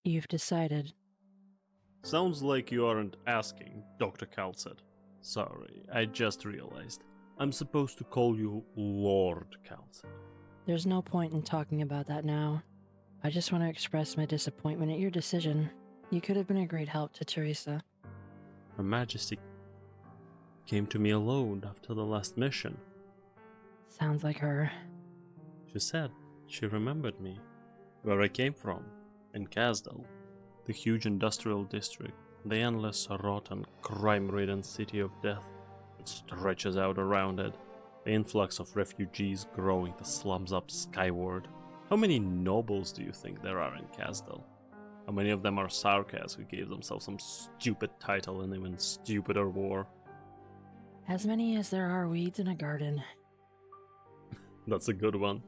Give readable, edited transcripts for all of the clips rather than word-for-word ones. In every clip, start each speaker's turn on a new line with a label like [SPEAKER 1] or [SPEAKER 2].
[SPEAKER 1] You've decided.
[SPEAKER 2] Sounds like you aren't asking, Dr. Kal Sit. Sorry, I just realized. I'm supposed to call you Lord Kal Sit.
[SPEAKER 1] There's no point in talking about that now. I just want to express my disappointment at your decision. You could have been a great help to Theresa.
[SPEAKER 2] Her Majesty came to me alone after the last mission.
[SPEAKER 1] Sounds like her.
[SPEAKER 2] She said she remembered me, where I came from, in Wiš'adel, the huge industrial district, the endless, rotten, crime-ridden city of death that stretches out around it, the influx of refugees growing the slums up skyward. How many nobles do you think there are in Wiš'adel? How many of them are Sarkaz who gave themselves some stupid title in even stupider war?
[SPEAKER 1] As many as there are weeds in a garden.
[SPEAKER 2] That's a good one.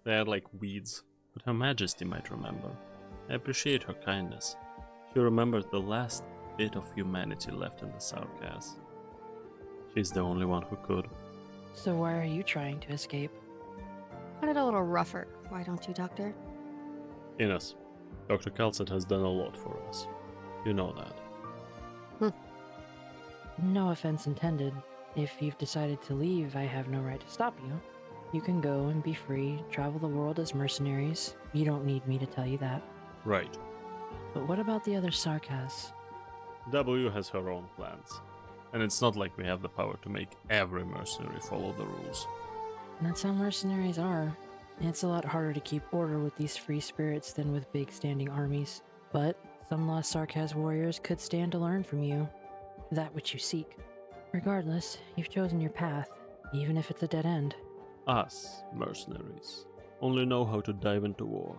[SPEAKER 2] They are like weeds, but Her Majesty might remember. I appreciate her kindness. She remembered the last bit of humanity left in the Sarkaz. She's the only one who could.
[SPEAKER 1] So why are you trying to escape?
[SPEAKER 3] Put it a little rougher, why don't you, Doctor?
[SPEAKER 2] Ines, Dr. Kal Sit has done a lot for us. You know that.
[SPEAKER 1] No offense intended. If you've decided to leave, I have no right to stop you. You can go and be free, travel the world as mercenaries. You don't need me to tell you that.
[SPEAKER 2] Right.
[SPEAKER 1] But what about the other Sarkaz?
[SPEAKER 2] W has her own plans. And it's not like we have the power to make every mercenary follow the rules.
[SPEAKER 1] That's how mercenaries are. It's a lot harder to keep order with these free spirits than with big standing armies. But some lost Sarkaz warriors could stand to learn from you. That which you seek. Regardless, you've chosen your path, even if it's a dead end.
[SPEAKER 2] Us, mercenaries, only know how to dive into war,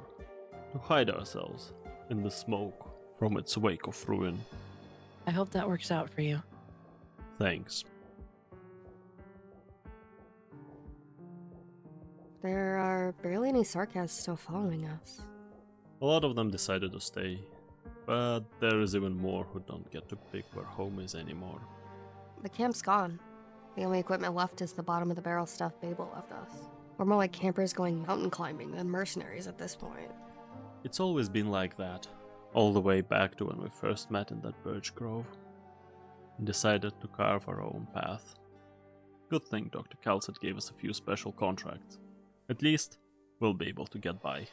[SPEAKER 2] to hide ourselves in the smoke from its wake of ruin.
[SPEAKER 1] I hope that works out for you.
[SPEAKER 2] Thanks.
[SPEAKER 3] There are barely any Sarkaz still following us.
[SPEAKER 2] A lot of them decided to stay, but there is even more who don't get to pick where home is anymore.
[SPEAKER 3] The camp's gone. The only equipment left is the bottom of the barrel stuff Babel left us. We're more like campers going mountain climbing than mercenaries at this point.
[SPEAKER 2] It's always been like that, all the way back to when we first met in that birch grove, and decided to carve our own path. Good thing Dr. Kal Sit gave us a few special contracts. At least, we'll be able to get by.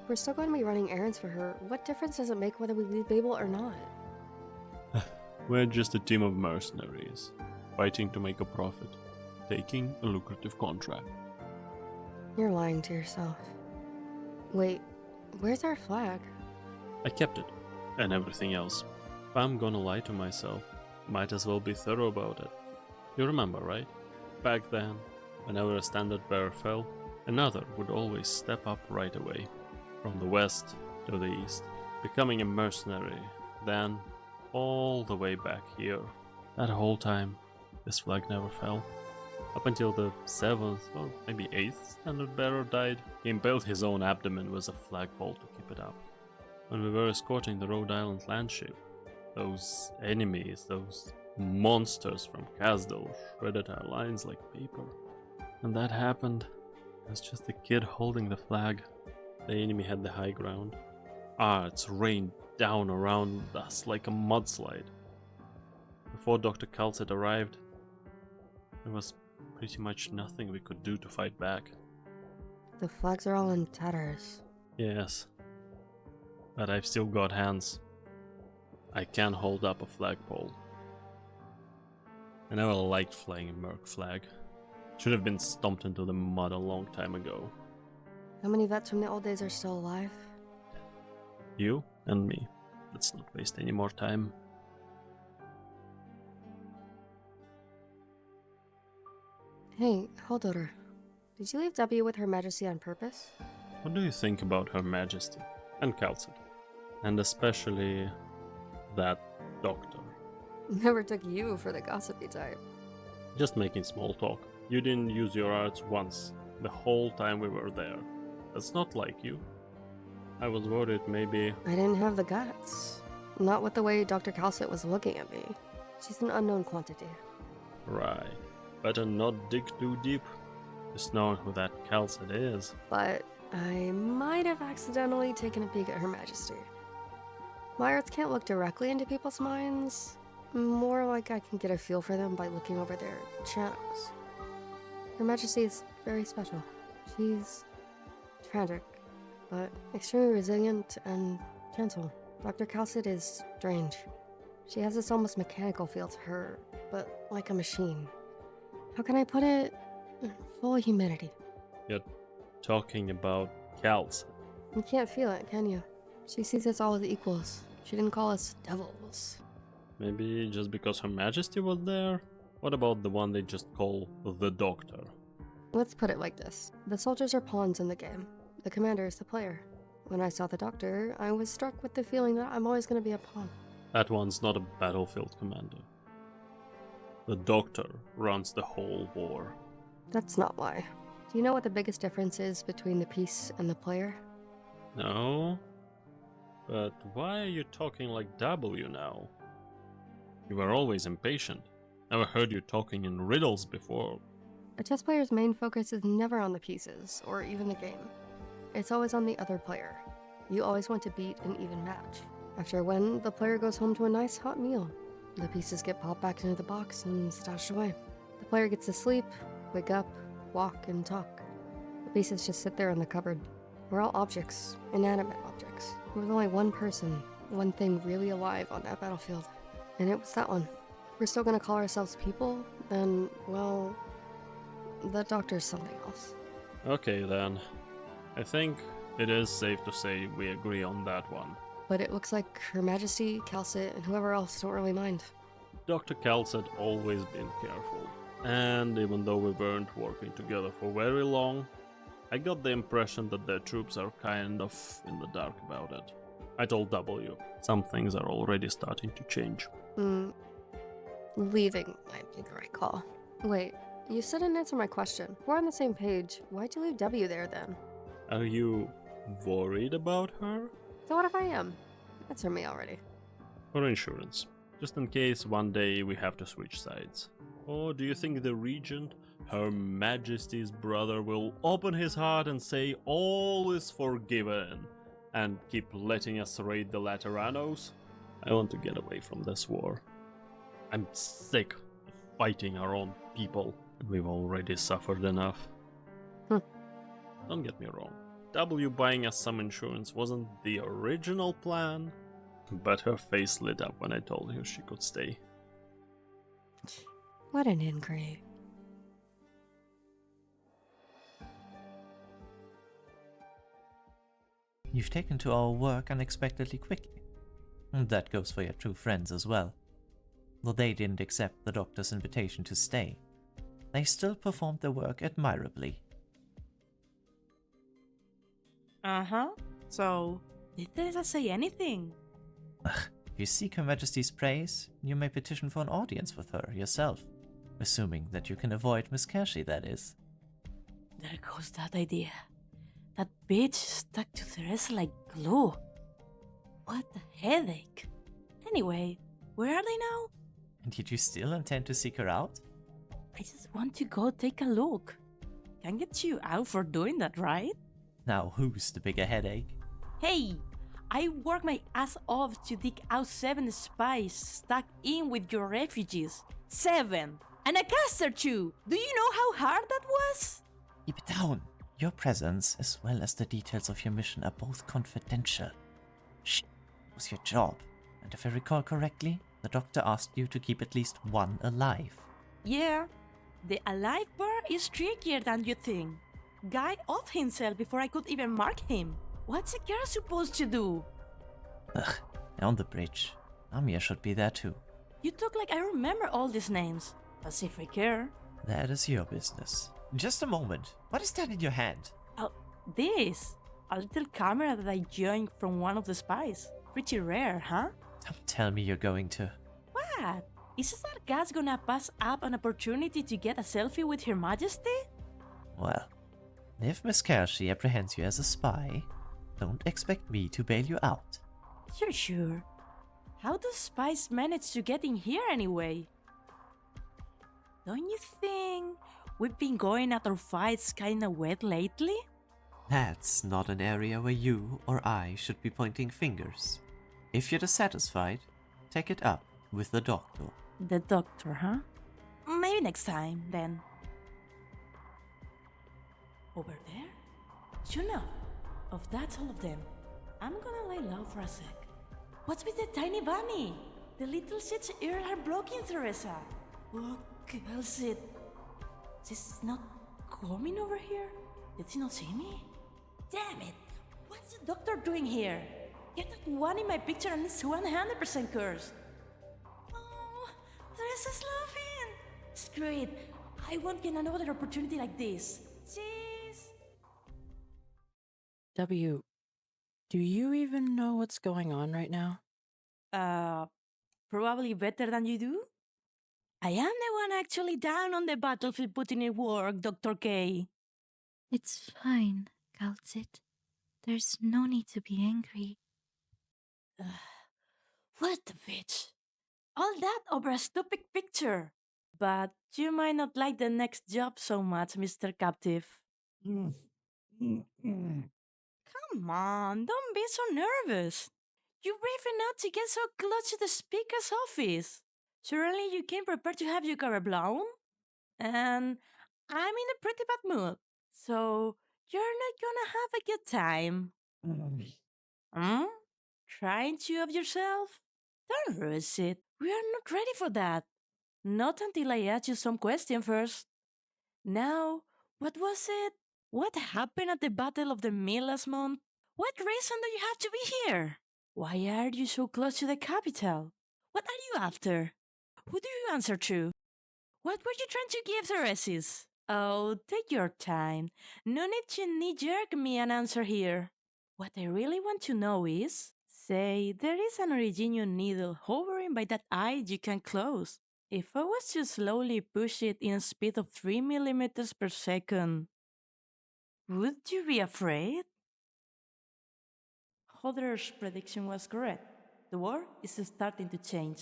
[SPEAKER 3] We're still going to be running errands for her. What difference does it make whether we leave Babel or not?
[SPEAKER 2] We're just a team of mercenaries, fighting to make a profit, taking a lucrative contract.
[SPEAKER 3] You're lying to yourself. Wait, where's our flag?
[SPEAKER 2] I kept it, and everything else. If I'm gonna lie to myself, might as well be thorough about it. You remember, right? Back then, whenever a standard bearer fell, another would always step up right away, from the west to the east, becoming a mercenary, then all the way back here. That whole time, this flag never fell. Up until the 7th or maybe 8th standard bearer died, he impaled his own abdomen with a flagpole to keep it up. When we were escorting the Rhode Island landship, those enemies, those monsters from Wiš'adel shredded our lines like paper. When that happened, I was just a kid holding the flag. The enemy had the high ground. Arts rained down around us like a mudslide. Before Dr. Kal Sit arrived, there was pretty much nothing we could do to fight back.
[SPEAKER 3] The flags are all in tatters.
[SPEAKER 2] Yes, but I've still got hands. I can hold up a flagpole. I never liked flying a merc flag. Should have been stomped into the mud a long time ago.
[SPEAKER 3] How many vets from the old days are still alive?
[SPEAKER 2] You and me. Let's not waste any more time.
[SPEAKER 3] Hey, Hoederer. Did you leave W with Her Majesty on purpose?
[SPEAKER 2] What do you think about Her Majesty and Kal Sit? And especially that doctor?
[SPEAKER 3] Never took you for the gossipy type.
[SPEAKER 2] Just making small talk. You didn't use your arts once, the whole time we were there. That's not like you. I was worried maybe...
[SPEAKER 3] I didn't have the guts. Not with the way Dr. Kal Sit was looking at me. She's an unknown quantity.
[SPEAKER 2] Right. Better not dig too deep. Just knowing who that Kal Sit is.
[SPEAKER 3] But I might have accidentally taken a peek at Her Majesty. My arts can't look directly into people's minds. More like I can get a feel for them by looking over their channels. Her Majesty is very special. She's tragic, but extremely resilient and gentle. Dr. Kal Sit is strange. She has this almost mechanical feel to her, but like a machine. How can I put it? Full of humanity.
[SPEAKER 2] You're talking about Kal Sit.
[SPEAKER 3] You can't feel it, can you? She sees us all as equals. She didn't call us devils.
[SPEAKER 2] Maybe just because Her Majesty was there? What about the one they just call the Doctor?
[SPEAKER 3] Let's put it like this. The soldiers are pawns in the game. The commander is the player. When I saw the Doctor, I was struck with the feeling that I'm always going to be a pawn.
[SPEAKER 2] That one's not a battlefield commander. The Doctor runs the whole war.
[SPEAKER 3] That's not why. Do you know what the biggest difference is between the piece and the player?
[SPEAKER 2] No? But why are you talking like W now? You were always impatient. Never heard you talking in riddles before.
[SPEAKER 3] A chess player's main focus is never on the pieces, or even the game. It's always on the other player. You always want to beat an even match. After a win, the player goes home to a nice hot meal. The pieces get popped back into the box and stashed away. The player gets to sleep, wake up, walk, and talk. The pieces just sit there in the cupboard. We're all objects, inanimate objects. There was only one person, one thing really alive on that battlefield. And it was that one. If we're still gonna call ourselves people, then, well, the Doctor's something else.
[SPEAKER 2] Okay then. I think it is safe to say we agree on that one.
[SPEAKER 3] But it looks like Her Majesty, Kal Sit, and whoever else don't really mind.
[SPEAKER 2] Dr. Kal Sit always been careful. And even though we weren't working together for very long, I got the impression that their troops are kind of in the dark about it. I told W, some things are already starting to change.
[SPEAKER 3] Leaving might be the right call. Wait, you still didn't answer my question. If we're on the same page, why'd you leave W there then?
[SPEAKER 2] Are you worried about her?
[SPEAKER 3] So what if I am? Answer me already.
[SPEAKER 2] For insurance, just in case one day we have to switch sides. Or do you think the Regent, Her Majesty's brother, will open his heart and say all is forgiven and keep letting us raid the Lateranos? I want to get away from this war. I'm sick of fighting our own people, and we've already suffered enough. Don't get me wrong, W buying us some insurance wasn't the original plan, but her face lit up when I told her she could stay.
[SPEAKER 3] What an ingrate.
[SPEAKER 4] You've taken to our work unexpectedly quickly. And that goes for your true friends as well. Though they didn't accept the Doctor's invitation to stay, they still performed their work admirably.
[SPEAKER 5] So, did Theresa say anything?
[SPEAKER 4] If you seek Her Majesty's praise, you may petition for an audience with her yourself. Assuming that you can avoid Miss Kershii, that is.
[SPEAKER 5] There goes that idea. That bitch stuck to Theresa like glue. What a headache. Anyway, where are they now?
[SPEAKER 4] And did you still intend to seek her out?
[SPEAKER 5] I just want to go take a look. Can't get you out for doing that, right?
[SPEAKER 4] Now who's the bigger headache?
[SPEAKER 5] Hey, I worked my ass off to dig out 7 spies stuck in with your refugees. 7! And a caster too! Do you know how hard that was?
[SPEAKER 4] Keep it down! Your presence, as well as the details of your mission, are both confidential. Shh, it was your job. And if I recall correctly, the Doctor asked you to keep at least one alive.
[SPEAKER 5] Yeah, the alive part is trickier than you think. Guy off himself before I could even mark him. What's a girl supposed to do?
[SPEAKER 4] Ugh, on the bridge. Amir should be there too.
[SPEAKER 5] You talk like I remember all these names. As if I care.
[SPEAKER 4] That is your business. Just a moment. What is that in your hand?
[SPEAKER 5] Oh, this. A little camera that I joined from one of the spies. Pretty rare, huh?
[SPEAKER 4] Don't tell me you're going to...
[SPEAKER 5] What? Is Sarkaz gonna pass up an opportunity to get a selfie with Her Majesty?
[SPEAKER 4] Well, if Miss Kershii apprehends you as a spy, don't expect me to bail you out.
[SPEAKER 5] You're sure? How do spies manage to get in here anyway? Don't you think we've been going at our fights kinda wet lately?
[SPEAKER 4] That's not an area where you or I should be pointing fingers. If you're dissatisfied, take it up with the doctor.
[SPEAKER 5] The doctor, huh? Maybe next time, then. Over there? Sure enough, that's all of them. I'm gonna lay low for a sec. What's with the tiny bunny? The little shit's ears are blocking, Theresa. Oh, Kal Sit. She's not coming over here? Did she not see me? Damn it! What's the doctor doing here? Get that one in my picture and it's 100% cursed. Oh, Theresa's laughing. Screw it. I won't get another opportunity like this. Jeez.
[SPEAKER 1] W, do you even know what's going on right now?
[SPEAKER 5] Probably better than you do? I am the one actually down on the battlefield putting in work, Dr. K.
[SPEAKER 6] It's fine, Kal Sit. There's no need to be angry.
[SPEAKER 5] What the bitch? All that over a stupid picture. But you might not like the next job so much, Mr. Captiv. Come on, don't be so nervous. You're brave enough to get so close to the speaker's office. Surely you came prepared to have your cover blown? And I'm in a pretty bad mood, so you're not gonna have a good time. Hmm? Trying to of yourself? Don't rush it. We are not ready for that. Not until I ask you some question first. Now, what was it? What happened at the Battle of the Mill last month? What reason do you have to be here? Why are you so close to the capital? What are you after? Who do you answer to? What were you trying to give Theresa? Oh, take your time. No need to knee-jerk me an answer here. What I really want to know is, say, there is an originium needle hovering by that eye you can close. If I was to slowly push it in a speed of 3 millimeters per second, would you be afraid? Hoederer's prediction was correct. The war is starting to change.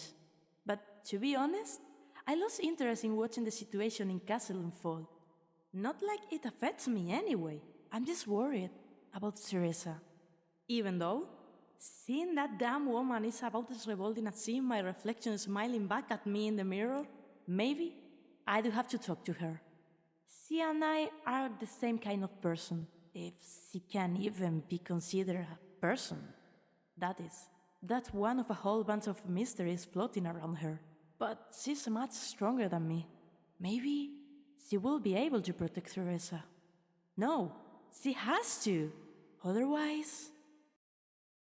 [SPEAKER 5] But to be honest, I lost interest in watching the situation in Castle unfold. Not like it affects me anyway. I'm just worried about Theresa. Even though, seeing that damn woman is about as revolting as seeing my reflection smiling back at me in the mirror, maybe I do have to talk to her. She and I are the same kind of person, if she can even be considered a person. That is, that's one of a whole bunch of mysteries floating around her. But she's much stronger than me. Maybe she will be able to protect Theresa. No, she has to. Otherwise...